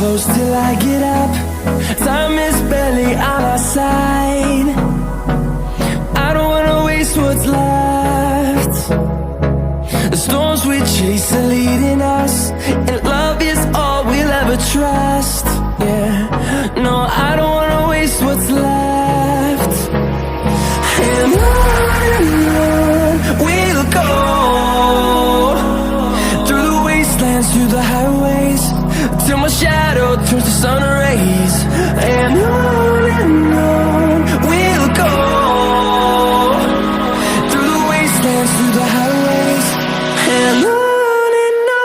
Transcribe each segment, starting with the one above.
close till I get up. Time is barely on our side. I don't wanna waste what's left. The storms we chase are leading us, and love is all we'll ever trust. Yeah, no, I don't wanna waste what's left. And on we'll go, through the wastelands, through the highways, till my shadow turns to sun rays. And on we'll go, through the wastelands, through the highways, and on we'll go.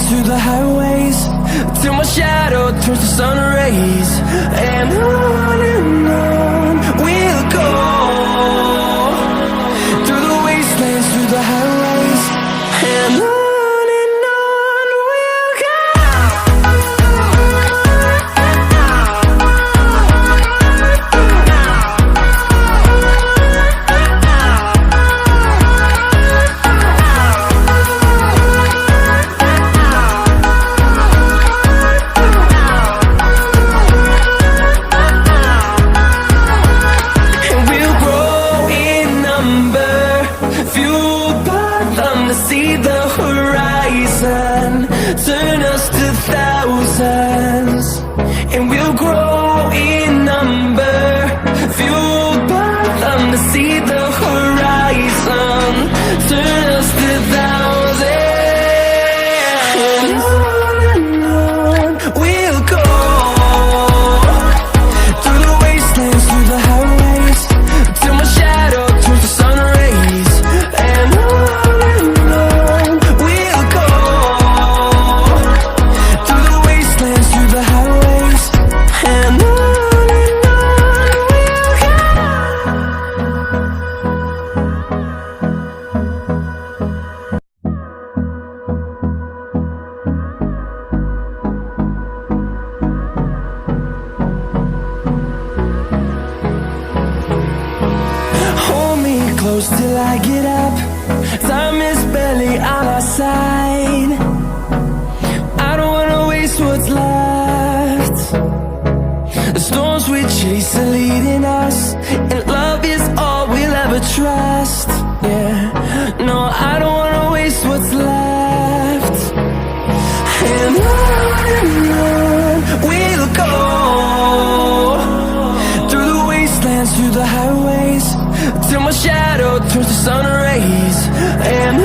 Through the highways, till my shadow turns to sun rays. And on we'll go, through the wastelands, through the highways, and on we'll go. See the horizon, turn us to thousands, and we'll grow in number, fueled by them. To see the horizon, turn us to thousands, and on we'll go, through the wastelands, through the highways, till my shadow turns to sun rays. And close till I get up. Time is barely on our side. I don't wanna waste what's left. The storms we chase are leading us, and love is all we'll ever trust. Yeah, no, I don't wanna waste what's left. And on we'll go, through the wastelands, through the highways, till my shadow turns to sun rays. And